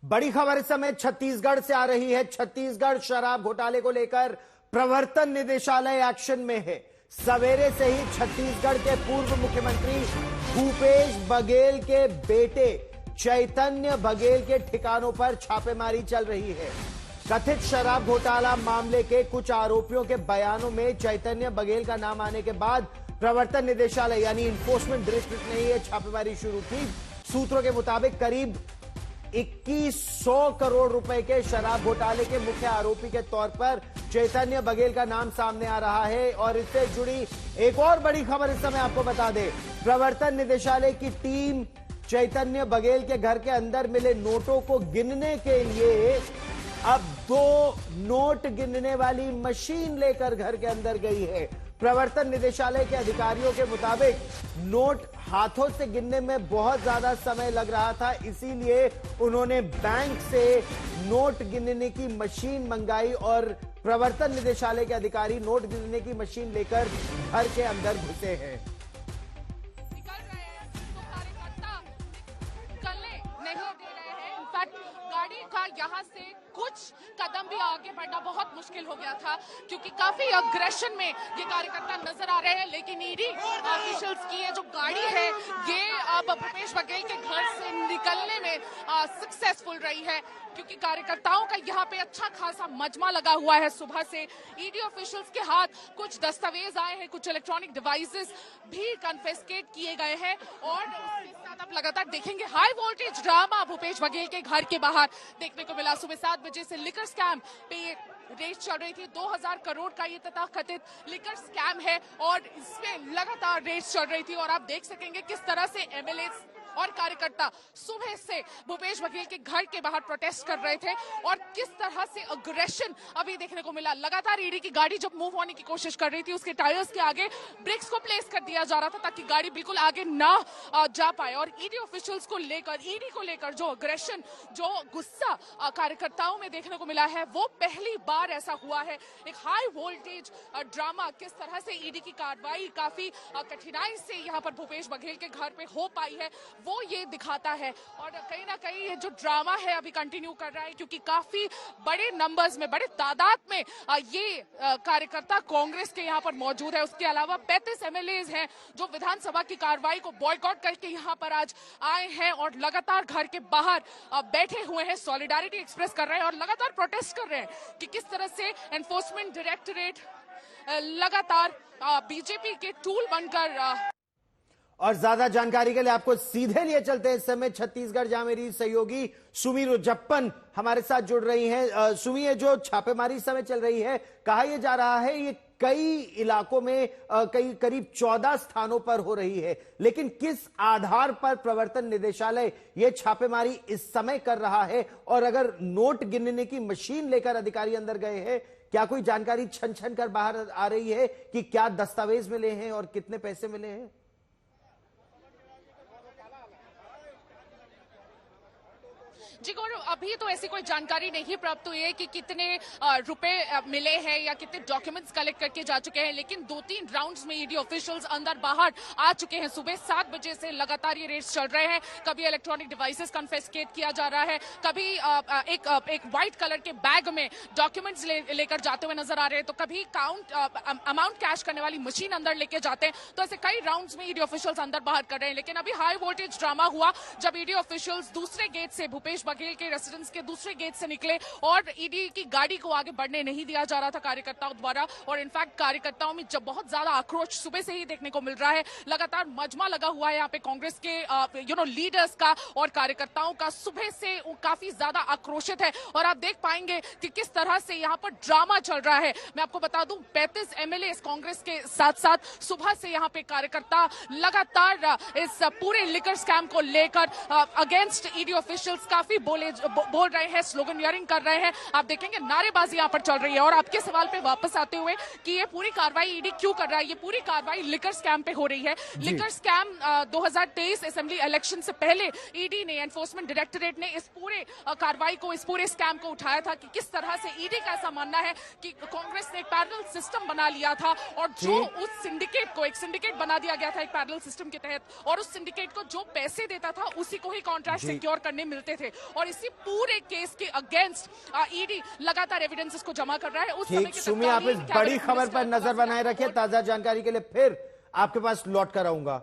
बड़ी खबर इस समय छत्तीसगढ़ से आ रही है। छत्तीसगढ़ शराब घोटाले को लेकर प्रवर्तन निदेशालय एक्शन में है। सवेरे से ही छत्तीसगढ़ के पूर्व मुख्यमंत्री भूपेश बघेल के बेटे चैतन्य बघेल के ठिकानों पर छापेमारी चल रही है। कथित शराब घोटाला मामले के कुछ आरोपियों के बयानों में चैतन्य बघेल का नाम आने के बाद प्रवर्तन निदेशालय यानी इन्फोर्समेंट डायरेक्टरेट ने यह छापेमारी शुरू की। सूत्रों के मुताबिक करीब 2100 करोड़ रुपए के शराब घोटाले के मुख्य आरोपी के तौर पर चैतन्य बघेल का नाम सामने आ रहा है। और इससे जुड़ी एक और बड़ी खबर इस समय आपको बता दें, प्रवर्तन निदेशालय की टीम चैतन्य बघेल के घर के अंदर मिले नोटों को गिनने के लिए अब 2 नोट गिनने वाली मशीन लेकर घर के अंदर गई है। प्रवर्तन निदेशालय के अधिकारियों के मुताबिक नोट हाथों से गिनने में बहुत ज्यादा समय लग रहा था, इसीलिए उन्होंने बैंक से नोट गिनने की मशीन मंगाई और प्रवर्तन निदेशालय के अधिकारी नोट गिनने की मशीन लेकर घर के अंदर घुसे हैं। निकल रहे हैं तो कार्यकर्ता निकलने नहीं दे रहे हैं। इनफैक्ट गाड़ी का यहाँ से कुछ कदम भी आगे बढ़ना बहुत मुश्किल हो गया था, क्योंकि काफी अग्रेशन में ये कार्यकर्ता नजर आ रहे हैं। लेकिन ईडी ऑफिशियल्स की ये जो गाड़ी है ये अब भूपेश बघेल के घर से निकलने में सक्सेसफुल रही है, क्योंकि कार्यकर्ताओं का यहाँ पे अच्छा खासा मजमा लगा हुआ है। सुबह से ईडी ऑफिशियल्स के हाथ कुछ दस्तावेज आए हैं, कुछ इलेक्ट्रॉनिक डिवाइसेस भी कन्फिस्केट किए गए हैं। और उसके साथ आप लगातार देखेंगे high voltage drama Bhupesh Baghel के घर के बाहर देखने को मिला। सुबह 7 बजे से लिकर स्कैम पे ये रेस चल रही थी। 2000 करोड़ का ये तथाकथित लिकर स्कैम है और इसमें लगातार रेस चल रही थी। और आप देख सकेंगे किस तरह से एमएलए और कार्यकर्ता सुबह से भूपेश बघेल के घर के बाहर प्रोटेस्ट कर रहे थे और किस तरह से अग्रेशन अभी देखने को मिला। लगातार ईडी की गाड़ी जब मूव होने की कोशिश कर रही थी, उसके टायर्स के आगे ब्रेक्स को प्लेस कर दिया जा रहा था ताकि गाड़ी बिल्कुल आगे ना जा पाए। और ईडी ऑफिशियल्स को लेकर, ईडी को लेकर जो अग्रेशन, जो गुस्सा कार्यकर्ताओं में देखने को मिला है, वो पहली बार ऐसा हुआ है। एक हाई वोल्टेज ड्रामा, किस तरह से ईडी की कार्रवाई काफी कठिनाई से यहाँ पर भूपेश बघेल के घर पे हो पाई है, वो ये दिखाता है। और कहीं ना कहीं ये जो ड्रामा है अभी कंटिन्यू कर रहा है, क्योंकि काफी बड़े नंबर्स में, बड़े तादाद में ये कार्यकर्ता कांग्रेस के यहाँ पर मौजूद है। उसके अलावा 35 एमएलए हैं जो विधानसभा की कार्रवाई को बॉयकॉट करके यहाँ पर आज आए हैं और लगातार घर के बाहर बैठे हुए हैं, सॉलिडारिटी एक्सप्रेस कर रहे हैं और लगातार प्रोटेस्ट कर रहे हैं कि किस तरह से एनफोर्समेंट डायरेक्टरेट लगातार बीजेपी के टूल बनकर। और ज्यादा जानकारी के लिए आपको सीधे लिए चलते हैं इस समय छत्तीसगढ़, जहां मेरी सहयोगी सुमी रोजप्पन हमारे साथ जुड़ रही हैं। सुमी, ये जो छापेमारी इस समय चल रही है, कहा यह जा रहा है ये कई इलाकों में करीब 14 स्थानों पर हो रही है, लेकिन किस आधार पर प्रवर्तन निदेशालय ये छापेमारी इस समय कर रहा है? और अगर नोट गिनने की मशीन लेकर अधिकारी अंदर गए हैं, क्या कोई जानकारी छन छन कर बाहर आ रही है कि क्या दस्तावेज मिले हैं और कितने पैसे मिले हैं? जी गौरव, अभी तो ऐसी कोई जानकारी नहीं प्राप्त हुई है कि कितने रुपए मिले हैं या कितने डॉक्यूमेंट्स कलेक्ट करके जा चुके हैं। लेकिन 2-3 राउंड्स में ईडी ऑफिशियल्स अंदर बाहर आ चुके हैं। सुबह 7 बजे से लगातार ये रेड्स चल रहे हैं। कभी इलेक्ट्रॉनिक डिवाइसेस कन्फिस्केट किया जा रहा है, कभी एक व्हाइट कलर के बैग में डॉक्यूमेंट्स लेकर जाते हुए नजर आ रहे हैं, तो कभी अमाउंट कैश करने वाली मशीन अंदर लेके जाते हैं। तो ऐसे कई राउंड्स में ईडी ऑफिशियल्स अंदर बाहर कर रहे हैं। लेकिन अभी हाई वोल्टेज ड्रामा हुआ जब ईडी ऑफिशियल्स दूसरे गेट से, भूपेश बघेल के रेसिडेंस के दूसरे गेट से निकले और ईडी की गाड़ी को आगे बढ़ने नहीं दिया जा रहा था कार्यकर्ताओं द्वारा। और इनफैक्ट कार्यकर्ताओं में जब बहुत ज्यादा आक्रोश सुबह से ही देखने को मिल रहा है। लगातार मजमा लगा हुआ है यहाँ पे कांग्रेस के लीडर्स का और कार्यकर्ताओं का। सुबह से काफी ज्यादा आक्रोशित है और आप देख पाएंगे कि किस तरह से यहाँ पर ड्रामा चल रहा है। मैं आपको बता दूं, 35 एमएलए कांग्रेस के साथ साथ सुबह से यहाँ पे कार्यकर्ता लगातार इस पूरे लिकर स्कैम को लेकर अगेंस्ट ईडी ऑफिशियल्स काफी बोल रहे हैं, स्लोगनियरिंग कर रहे हैं। आप देखेंगे नारेबाजी यहाँ पर चल रही है। और आपके सवाल पे वापस आते हुए कि ये पूरी कार्रवाई ईडी क्यों कर रहा है, ये पूरी कार्रवाई लिकर स्कैम पे हो रही है। लिकर स्कैम 2023 असेंबली इलेक्शन से पहले ईडी ने, एनफोर्समेंट डायरेक्टरेट ने इस पूरे कार्रवाई को, इस पूरे स्कैम को उठाया था कि किस तरह से ईडी का ऐसा मानना है कि कांग्रेस ने एक पैरेलल सिस्टम बना लिया था और जो उस सिंडिकेट को, एक सिंडिकेट बना दिया गया था एक पैरेलल सिस्टम के तहत, और उस सिंडिकेट को जो पैसे देता था उसी को ही कॉन्ट्रैक्ट सिक्योर करने मिलते थे। और इसी पूरे केस के अगेंस्ट ईडी लगातार एविडेंसेस को जमा कर रहा है। उस समय ठीक, के सुमी, आप इस तत्कालीन बड़ी कैबिनेट खबर पर मिनिस्टर नजर बनाए रखिए। ताजा जानकारी के लिए फिर आपके पास लौट कर आऊंगा।